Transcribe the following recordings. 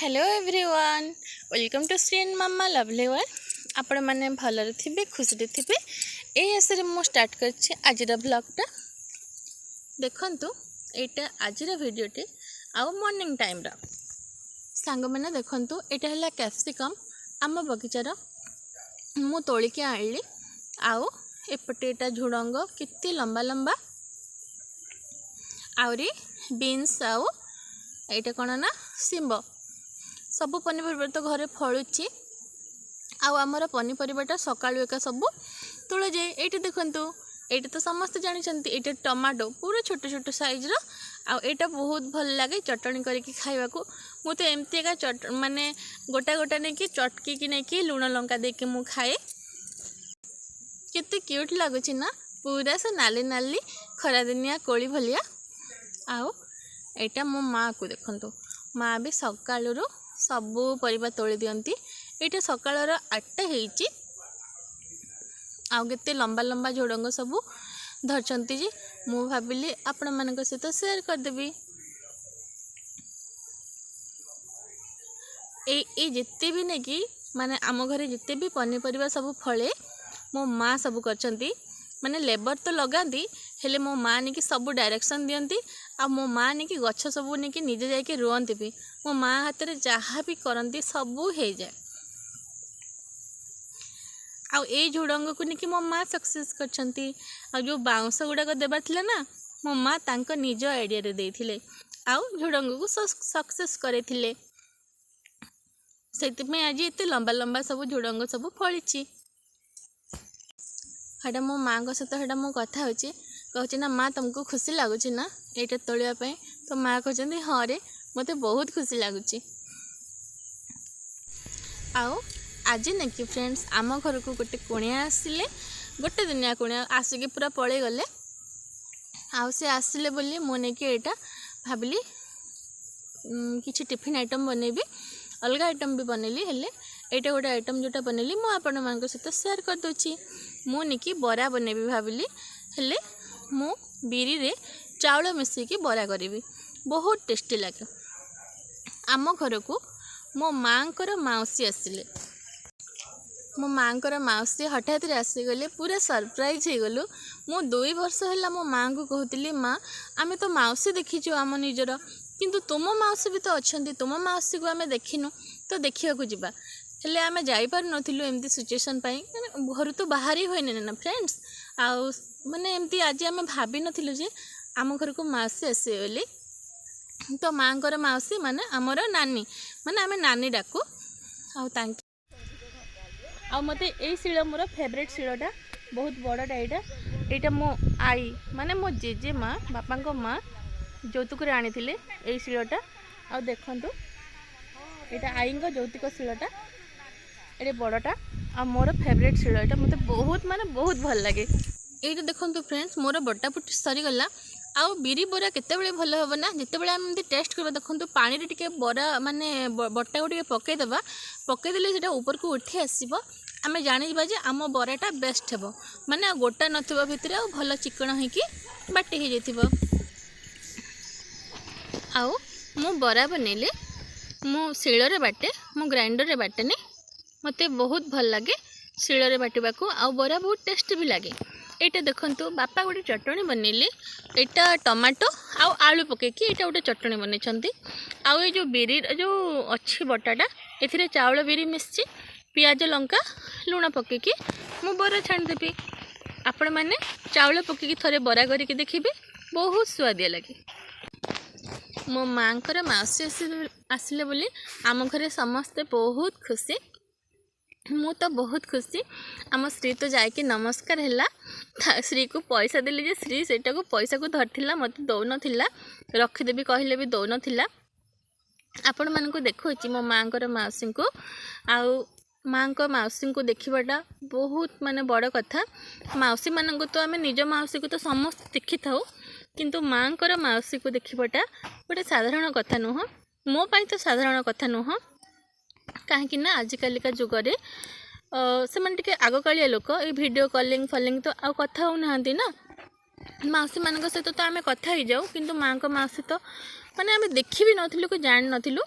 Hello everyone, welcome to Shri and मामा lovely one. आपण मैंने भलरे थे खुशी थे ये आशा मु स्टार्ट कर आज ब्लॉगटा देखंतु। एटा आज भिडियोटे आउ मॉर्निंग टाइम सांग मैंने देखंतु। एटा है कैप्सिकम आम बगीचार मु तोलिकी आनली। आउ एपटे एटा झुड़ंग केते लंबा लंबा आउरी बीन्स आउ एटा कौन ना शिंब सब पनीपरिया तो घरे फलुची। आमर पनीपरियाटा सकाळु एका सब तोड़ा जाए। ये देखंतु एटा तो समस्त जानते ये टमाटो पूरा छोट छोट साइज आटा बहुत भल लगे चटनी करके खाइबा को। मु तो एमती एका माने गोटा गोटा नहीं कि चटकी की नहीं कि लुण लंका देके मु खाए। केते क्यूट लगुच ना, पूरा से नाली नाली खरा दिनिया कोली भलिया। आउ एटा मो माँ को देखंतु, माँ भी सकाळु सबू परिबा तोली दियंती। एटा सकाळर 8टा हेची। आउ केते लंबा लंबा झोडंग सबू धरचंती जे मु भाबिली आपण मानक सहित शेयर कर देबी। ए जिते भी नहीं कि माने आम घरे जिते भी पनीपरिया सब फले मो माँ सब करचंती। माने लेबर तो लगाती हेले मो माँ नहीं कि सब डायरेक्शन दियंती। आ मो माँ नहीं कि गछ सब नहीं कि निजे जाके रुहंती भी। मो माँ हाथ में जहाँ भी करती सबू हो जाए। आउ ए झुड़ंग को नहीं कि मो माँ सक्सेस करछंती। आ जो बाउंस गुड़ाक देबार थिला ना मो माँ तांको निज आइडिया रे देथिले। आउ झुड़ंग को सक्सेस करेथिले। सेति में आज एते लंबा लंबा सब झुड़ंग सब फलिची। हेटा मो माँ को सहित हेटा मो कथा होची कहूँ ना माँ तुमको खुशी लगुच ना ये तोड़ापी। तो माँ कहते हाँ रे मते बहुत खुशी लगुच। आउ आज नहीं कि फ्रेंड्स आम घर को गोटे कुणिया आसिले, गोटे दुनिया कुणिया आसिक पूरा पलि गले। आउ से आसिले बोली मु नहीं कि एटा भाविली किसी टिफिन आइटम बनैबी, अलग आइटम भी बनैली। हेले एटा गोटे आइटम जोटा बनैली मु आपण मान सहित शेयर कर दोची। मु नहीं कि बरा बनैबी भाविली हेले मु बिरी रे चाउल मिसैकी बरा करी बहुत टेस्टी लगे। आम घर को मो माँ को मौसी आसिले। मो माँ को मौसी हठात आसीगले, पूरा सरप्राइज हो गलु। मु 2 वर्ष है मो माँ को कहती माँ आमे तो मौसी देखीचु आम निजर, किंतु तुम मौसी भी तो अच्छा, तुम मौसी को आमे देखिनु तो देखा जावा हेले आमे जाई पार नथिलु एमती सिचुएशन पाई। घर तो बाहर ही होइने ना फ्रेंड्स। आउ माने एमती आज आमे भाबी नथिलु जे आम घर को मौसी आसे बोली। तो माँ को मौसी माने आमर नानी माने आमे नानी डाकू। आउ तांकी आ मते ए शिल मोर फेवरेट शिलटा बहुत बड़टा। एटा मो आई माने मो जेजे माँ बापा को माँ जौतुक आनी ए शिलटा। आ देखंतु एटा आई जौतुक शिलटा ये बड़टा। आ मोर फेवरेट शिल एटा मते बहुत माने बहुत भल लगे। ये देखंतु फ्रेंड्स मोर बटा पुटी सरीगला। आउ बिरी बरा केते बेले भल हो ना जिते बेले हम टेस्ट करबा। देखंतु पानी रे टिके बरा माने बटा को टिके पके देबा, पके देले सेटा ऊपर को उठी आसीबो। आमे जानि बा जे आम बराटा बेस्ट हेबो माने गोटा नथिबो भितरे आ भल चिकन है कि बाटी हे जेथिबो। आउ मु बरा बनेले मु शिଳରେ बाटे, मु ग्राइंडर रे बाटेनी। मते बहुत भल लगे शिଳରେ बाटिबा को। आउ बरा बहुत टेस्ट भी लगे। एटा देखंतु बापा गोटे चटनी बनैली। एटा टमाटो आउ आलू पकेकी एटा गोटे चटनी बनैछंती। आउ ए जो बिरी जो अच्छी बटाटा एथिरे चाउल बिरी मिसची, पियाज लंका लुण पकेकी मु बरा छाणी देबी। आपण माने चाउल पकेकी थरे बरा करके देखिबे, बहुत स्वादिया लगे। मो माँ को मौसी आसिले बोली आम घरे समस्ते बहुत खुशी। मु तो बहुत खुशी। आम श्री तो जाके नमस्कार हैला, श्री को पैसा देली जे श्री सेटा को पैसा को धरथिला मते दौ नथिला, रखिदेबी कहले भी दौ नथिला। आपण मान को देखोची मो माँ को मौसी को। आउ माँ को मौसी को देखिबाटा बहुत माने बड़ कथा। मौसी मान को तो आमे निज मौसी को तो समस्त देखि थाउ, किंतु माँ को मौसी को देखिबाटा गोटे साधारण कथा नुह। मो पाई तो साधारण कथा नुह, कहीं ना आजिकल का जुगरे से आगकालिया लोक ये वीडियो कॉलिंग फॉलिंग तो आ कथा हो ना मौसी मान सहित तो आम कथा ही जाऊ, किंतु माँ को मौसी तो माने आम देखी भी नथिलु कि जान नथिलु।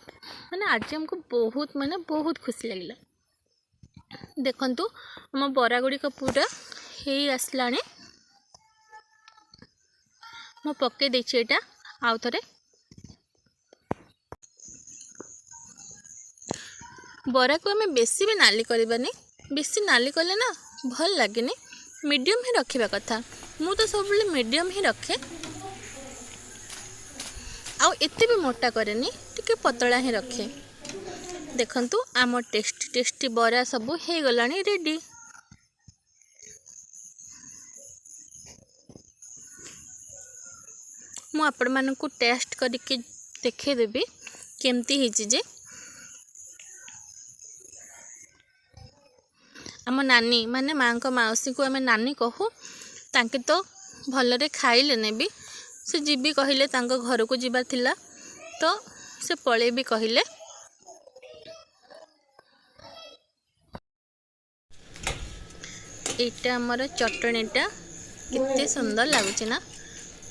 माने आज हमको बहुत खुशी लगिला। देखंतु आम बरा गुड़िक पूरा हे आसलाने मो पके देछि एटा आउ थरे। बरा को हमें बेसी भी नाली करबानी, बेसी नाली कले ना भल लगेनी, मीडियम ही रखिबा कथा। मु तो सब मीडियम ही रखे, आउ एते भी मोटा करेनी, टिके पतला ही रखे। देखंतु आम टेस्टी टेस्टी बरा सब हो गलानी रेडी। मु आपण मानकु टेस्ट करके देखे देबी केमती हिची जे। आम नानी माने माँ को मौसी को आम नानी कहू, तांके तो भलरे खाइले ने भी से जीबी कहले तांको घर को जीवार थिला तो से पळे भी कहले। एटा हमर चटणीटा कितने सुंदर लागुचे ना,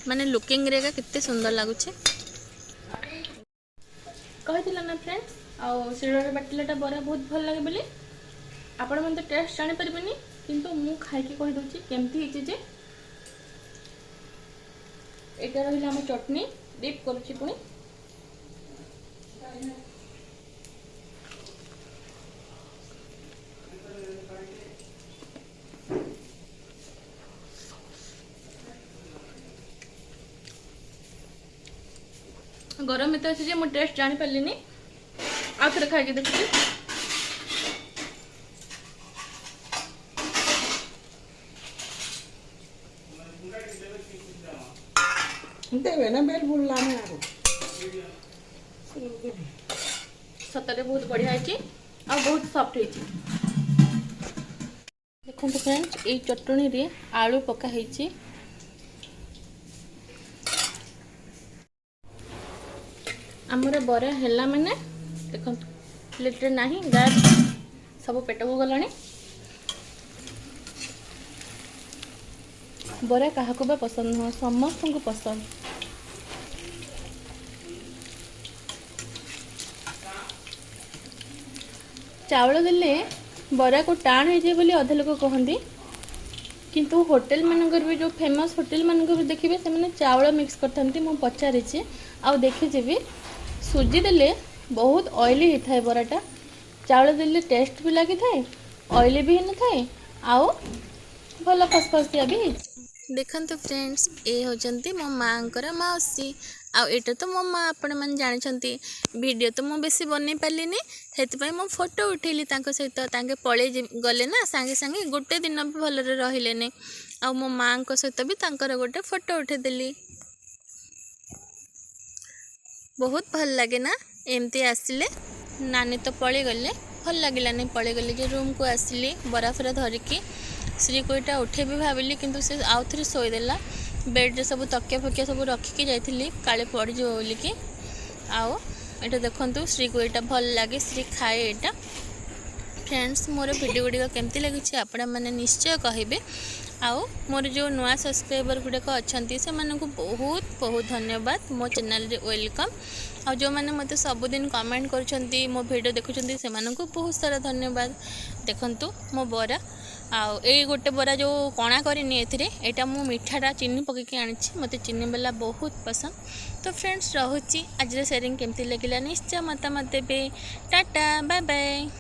माने लुकिंग रे कितने सुंदर लागुचे। कहिथिला ना फ्रेंड्स, आ सिडर बाटलाटा बरा बहुत भल लागे बोली। आपण मन तो टेस्ट जानि परबेनी, किंतु मु खाइ के कहि दोची केमती हिचे जे। एटा रहिला हम चटनी डिप करछि पुनी। गरम में तो अच्छे मु टेस्ट जानी पार्ली आ थे खाई देखिए। सतरे बहुत बढ़िया है आ बहुत सॉफ्ट है। देखो फ्रेंड्स, ये चटनी रे आलू पका है। आमर बरा हैला माने देखो प्लेट नहीं गैस सब पेट को गलानी। बरा क्या बा पसंद नुह, समस्त को पसंद। चावल देले बरा को टाण हो जाए बोली अधा लोग कहती, किंतु होटेल मानकर भी जो फेमस होटेल मानक भी देखिए से चावल मिक्स करते। मु पचारिचे आउ देखिए भी सुजी देले बहुत ऑयली होता है बराटा, चावल देले टेस्ट भी लगी थाए, ऑयली भी न थाए, आओ भल फसफसिया भी। देखंतु फ्रेंड्स, ए होचंती मो माँ कर मौसी, आउ एटा तो मो माँ आपण मन जानछंती। वीडियो तो मो बेसी बनै पालिनी, हेतपई मो फोटो उठेली तांको सहित। तांके पळे गले ना संगे संगे, गोटे दिन भी भलरे रहिलेने। आउ मो माँ को सहित भी तांकर गोटे फोटो उठे देली। बहुत भल लगे ना एमती आसिले। नानी तो पळे गले, भल लागिलानी पळे गले जे रूम को आसिली बरा फरा धरिकी। श्री को इटा उठे भी भाविली, किंतु से आउ थरे सोईदेला। बेड रे सब तकिया फकिया सब रखिकी जाइथिली काले पड़ जो बोलिकी। आओ एटा देखंतु श्री को इटा भल लागे, श्री खाए एटा। फ्रेंड्स, मोर वीडियो गुड़िक केमती लगी आपण मैंने निश्चय कहे। आओ मोर जो नुआ सब्सक्राइबर गुड़ाक अच्छा से बहुत बहुत धन्यवाद। मो चैनल रे वेलकम। आ जो मैंने मत सबुदिन कमेंट कर मो वीडियो देखुं से बहुत सारा धन्यवाद। देखंतु मो बरा आउ ए गोटे बरा जो कणा करनी एटा मु मिठाटा चीनी पकईकी आनी, मत चीनी वाला बहुत पसंद। तो फ्रेंड्स, रोची आज शेयरिंग केमती लगिला निश्चय मतामत देबे। टाटा बाय बाय।